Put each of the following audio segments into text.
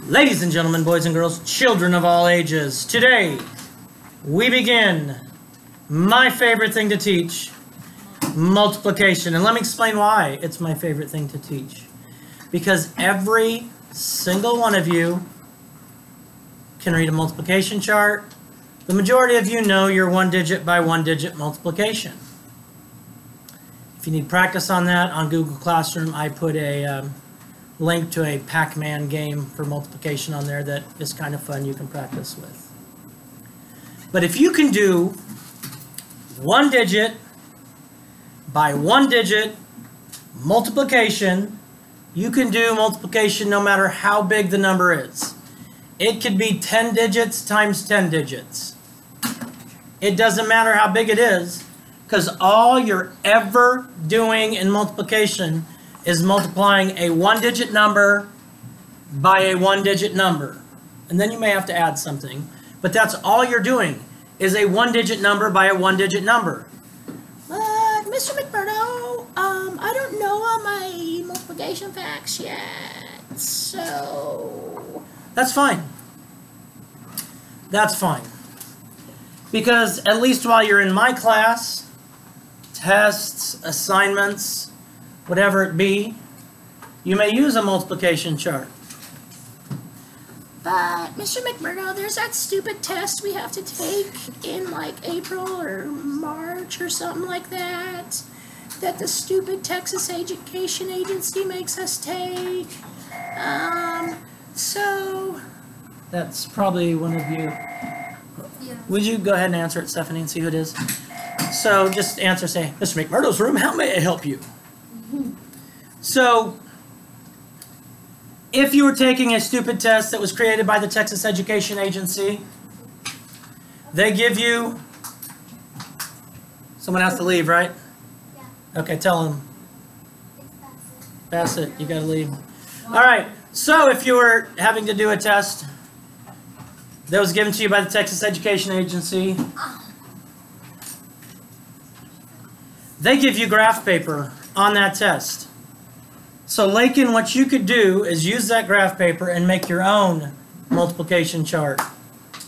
Ladies and gentlemen, boys and girls, children of all ages, today we begin my favorite thing to teach, multiplication. And let me explain why it's my favorite thing to teach. Because every single one of you can read a multiplication chart. The majority of you know your one digit by one digit multiplication. If you need practice on that, on Google Classroom, I put a link to a Pac-Man game for multiplication on there that is kind of fun you can practice with. But if you can do one digit by one digit multiplication, you can do multiplication no matter how big the number is. It could be 10 digits times 10 digits. It doesn't matter how big it is, because all you're ever doing in multiplication is multiplying a one-digit number by a one-digit number. And then you may have to add something, but that's all you're doing, is a one-digit number by a one-digit number. But, Mr. McMurdo, I don't know all my multiplication facts yet, so... That's fine. That's fine. Because at least while you're in my class, tests, assignments, whatever it be, you may use a multiplication chart. But, Mr. McMurdo, there's that stupid test we have to take in, like, April or March or something like that, that the stupid Texas Education Agency makes us take. So... That's probably one of you. Yeah. Would you go ahead and answer it, Stephanie, and see who it is? So just answer, say, Mr. McMurdo's room, how may I help you? So, if you were taking a stupid test that was created by the Texas Education Agency, they give you... Someone has to leave, right? Yeah. Okay, tell them. It's Bassett, you gotta leave. All right, so if you were having to do a test that was given to you by the Texas Education Agency, they give you graph paper on that test. So Lakin, what you could do is use that graph paper and make your own multiplication chart.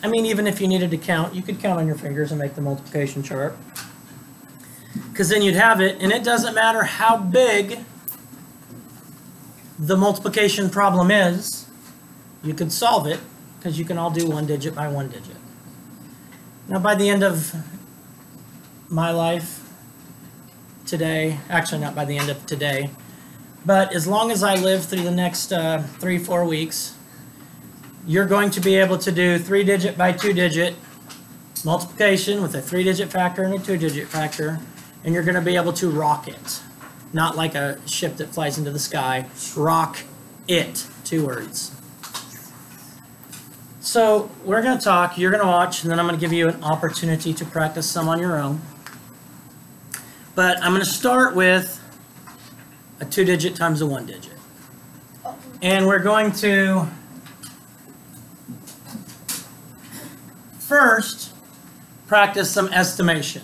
I mean, even if you needed to count, you could count on your fingers and make the multiplication chart. Because then you'd have it, and it doesn't matter how big the multiplication problem is, you could solve it, because you can all do one digit by one digit. Now, by the end of my life, today, actually not by the end of today, but as long as I live through the next 3-4 weeks, you're going to be able to do 3-digit by 2-digit multiplication with a 3-digit factor and a 2-digit factor, and you're going to be able to rock it. Not like a ship that flies into the sky. Rock it. 2 words. So we're going to talk, you're going to watch, and then I'm going to give you an opportunity to practice some on your own. But I'm going to start with a 2-digit times a 1-digit. And we're going to first practice some estimation.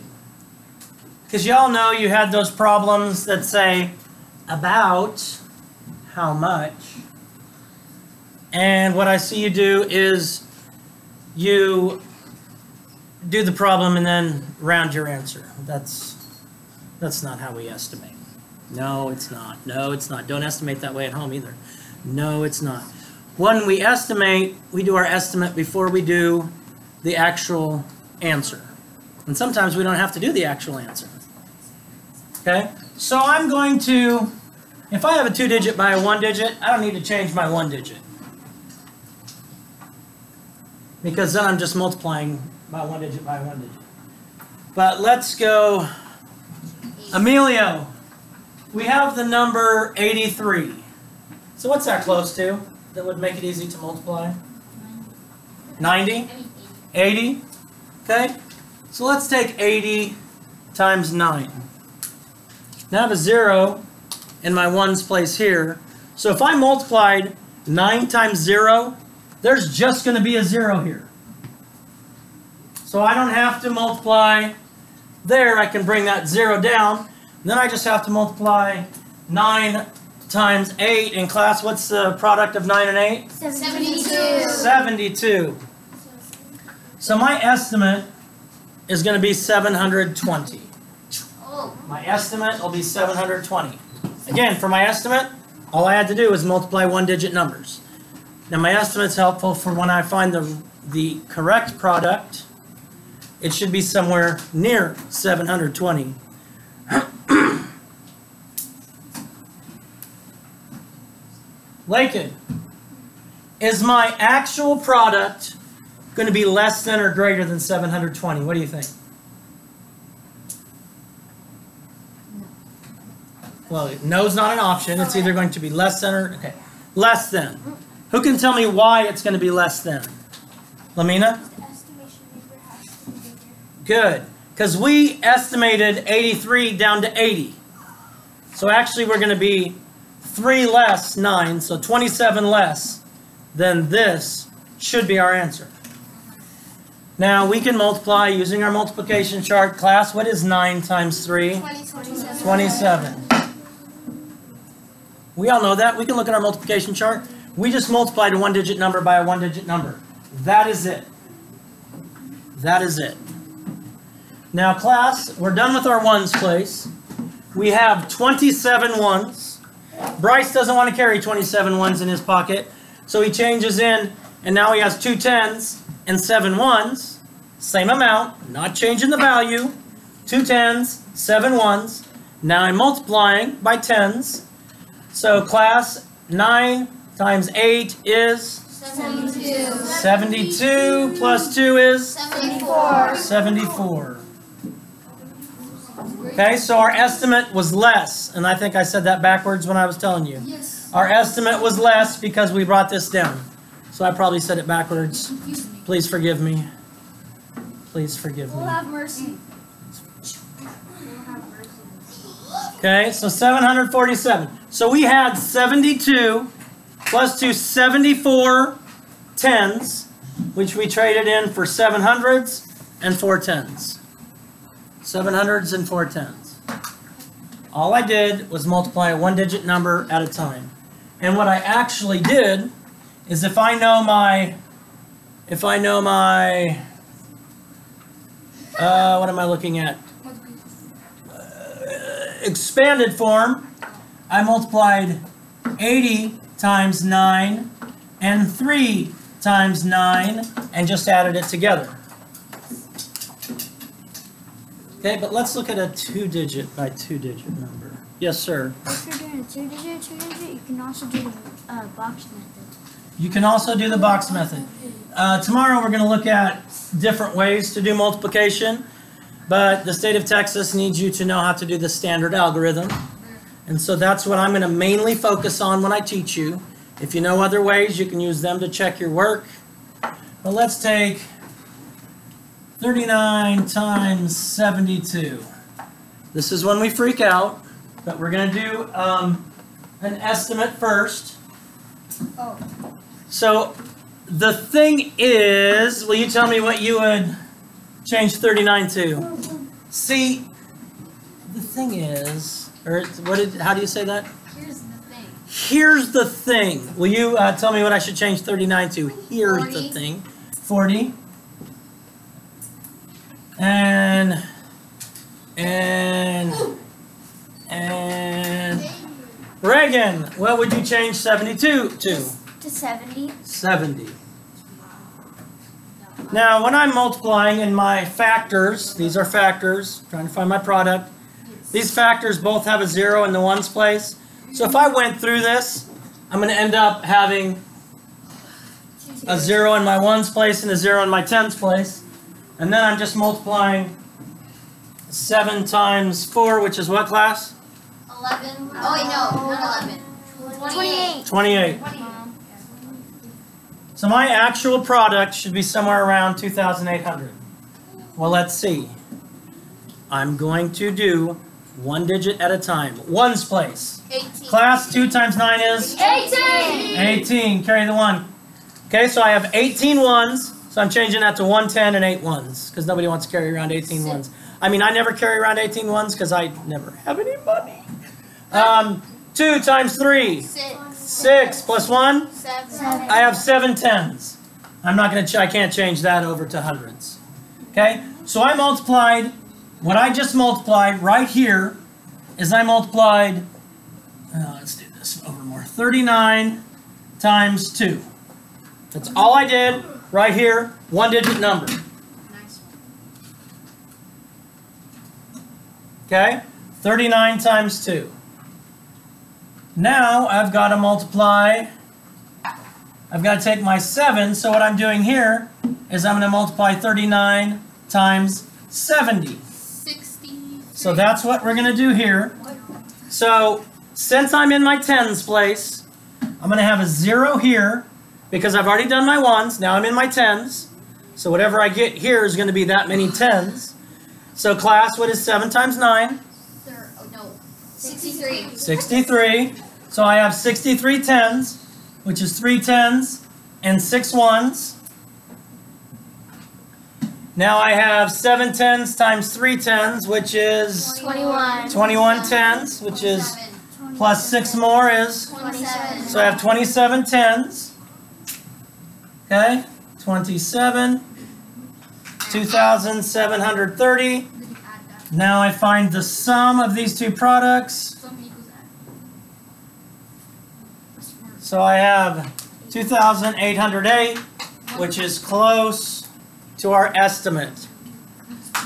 Because y'all know you had those problems that say about how much. And what I see you do is you do the problem and then round your answer. That's not how we estimate. No, it's not. No, it's not. Don't estimate that way at home either. No, it's not. When we estimate, we do our estimate before we do the actual answer. And sometimes we don't have to do the actual answer. Okay? So I'm going to, if I have a 2-digit by a 1-digit, I don't need to change my 1-digit. Because then I'm just multiplying my 1-digit by 1-digit. But let's go... Emilio, we have the number 83. So what's that close to that would make it easy to multiply? 90? 80? Okay. So let's take 80 times 9. Now I have a 0 in my ones place here. So if I multiplied 9 times 0, there's just going to be a 0 here. So I don't have to multiply there. I can bring that 0 down. Then I just have to multiply 9 times 8. In class, what's the product of 9 and 8? 72. 72. So my estimate is going to be 720. Oh. My estimate will be 720. Again, for my estimate, all I had to do was multiply one-digit numbers. Now my estimate's helpful for when I find the correct product. It should be somewhere near 720. Lakin, is my actual product going to be less than or greater than 720? What do you think? Well, no's not an option. It's either going to be less than or, okay, less than. Who can tell me why it's going to be less than? Lamina? The estimation number has to be bigger. Good. Because we estimated 83 down to 80. So actually we're going to be 3 less 9, so 27 less than this should be our answer. Now we can multiply using our multiplication chart. Class, what is 9 times 3? 27. We all know that. We can look at our multiplication chart. We just multiplied a one-digit number by a one-digit number. That is it. That is it. Now class, we're done with our ones place. We have 27 ones. Bryce doesn't want to carry 27 ones in his pocket, so he changes in, and now he has 2 10s and 7 ones. Same amount, not changing the value. 2 10s, 7 ones. Now I'm multiplying by 10s. So class, 9 times 8 is 72. 72 plus 2 is 74. 74. Okay, so our estimate was less, and I think I said that backwards when I was telling you. Yes. Our estimate was less because we brought this down. So I probably said it backwards. Please forgive me. Please forgive me. We'll have mercy. Okay, so 747. So we had 72 plus 2, 74 tens, which we traded in for 700s and 4 tens. 700s and 4 tens. All I did was multiply a one-digit number at a time. And what I actually did is if I know my, what am I looking at? Expanded form, I multiplied 80 times 9 and 3 times 9 and just added it together. Okay, but let's look at a 2-digit by 2-digit number. Yes, sir. If you're doing a two-digit, you can also do the box method. You can also do the box method. Tomorrow we're going to look at different ways to do multiplication, but the state of Texas needs you to know how to do the standard algorithm. And so that's what I'm going to mainly focus on when I teach you. If you know other ways, you can use them to check your work. But let's take 39 times 72. This is when we freak out, but we're going to do an estimate first. Oh. So the thing is, will you tell me what you would change 39 to? See, the thing is, or how do you say that? Here's the thing. Here's the thing. Will you tell me what I should change 39 to? Here's 40. the thing. 40. And Reagan, what would you change 72 to? To 70. 70. Now, when I'm multiplying in my factors, these are factors, trying to find my product. These factors both have a 0 in the ones place. So if I went through this, I'm going to end up having a 0 in my ones place and a 0 in my tens place. And then I'm just multiplying 7 times 4, which is what, class? 11. Oh, wait, no, not 11. 28. 28. So my actual product should be somewhere around 2,800. Well, let's see. I'm going to do one digit at a time. Ones place. 18. Class, 2 times 9 is? 18. 18. Carry the 1. Okay, so I have 18 ones. So I'm changing that to 110 and 8 ones because nobody wants to carry around 18 ones. I mean, I never carry around 18 ones because I never have any money. 2 times 3. 6 plus 1. 7. I have 7 tens. I'm not going to, I can't change that over to hundreds. Okay? So I multiplied, what I just multiplied right here is I multiplied, let's do this over more, 39 times 2. That's all I did right here, one-digit number. Okay? 39 times 2. Now I've got to multiply, I've got to take my 7, so what I'm doing here is I'm going to multiply 39 times 70. 60. So that's what we're going to do here. So since I'm in my tens place, I'm going to have a 0 here because I've already done my ones. Now I'm in my tens. So whatever I get here is going to be that many tens. So class, what is 7 times 9? 63. 63. So I have 63 tens, which is 3 tens and 6 ones. Now I have 7 tens times 3 tens, which is 21. 21 tens, which is plus 6 more is, 27. so I have 27 tens. Okay, 27, 2,730. Now I find the sum of these two products. So I have 2,808, which is close to our estimate.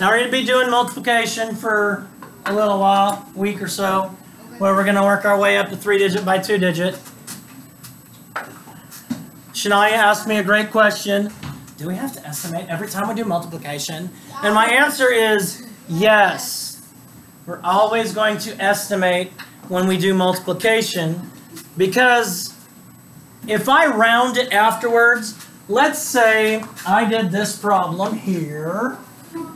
Now we're going to be doing multiplication for a little while, week or so, where we're going to work our way up to 3-digit by 2-digit. Shania asked me a great question. Do we have to estimate every time we do multiplication? And my answer is yes. We're always going to estimate when we do multiplication, because if I round it afterwards, let's say I did this problem here.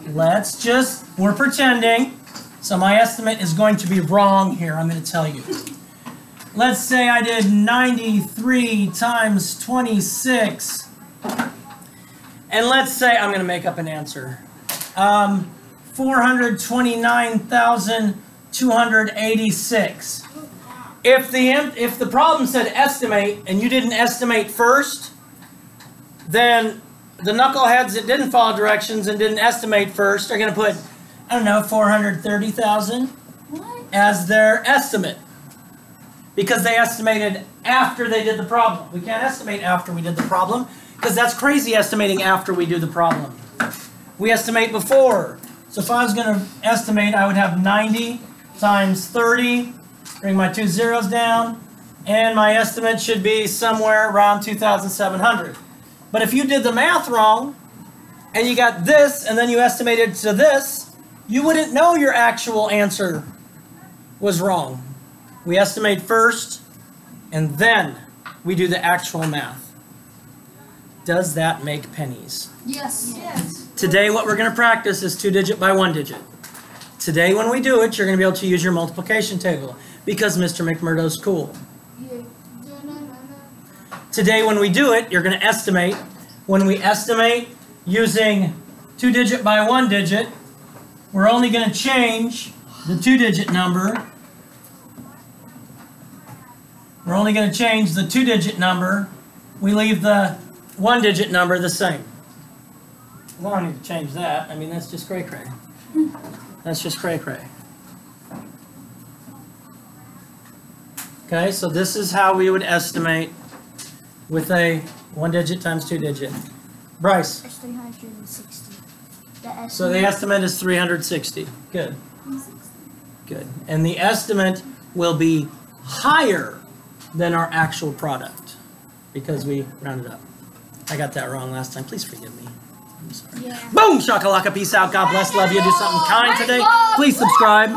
We're pretending. So my estimate is going to be wrong here, I'm going to tell you. Let's say I did 93 times 26. And let's say, I'm going to make up an answer. 429,286. If the problem said estimate and you didn't estimate first, then the knuckleheads that didn't follow directions and didn't estimate first are going to put, I don't know, 430,000 as their estimate. Because they estimated after they did the problem. We can't estimate after we did the problem, because that's crazy estimating after we do the problem. We estimate before. So if I was going to estimate, I would have 90 times 30. Bring my 2 zeros down, and my estimate should be somewhere around 2,700. But if you did the math wrong, and you got this, and then you estimated to this, you wouldn't know your actual answer was wrong. We estimate first, and then we do the actual math. Does that make pennies? Yes. Yes. Today what we're going to practice is 2-digit by 1-digit. Today when we do it, you're going to be able to use your multiplication table, because Mr. McMurdo's cool. Today when we do it, you're going to estimate. When we estimate using 2-digit by 1-digit, we're only going to change the 2-digit number. We're only going to change the 2-digit number. We leave the 1-digit number the same. We don't need to change that. I mean, that's just cray-cray. That's just cray-cray. Okay, so this is how we would estimate with a 1-digit times 2-digit. Bryce. It's 360. So the estimate is 360. Good. Good. And the estimate will be higher than our actual product because we rounded up. I got that wrong last time. Please forgive me. I'm sorry. Yeah. Boom! Shakalaka. Peace out. God bless. Love you. Do something kind today. Please subscribe.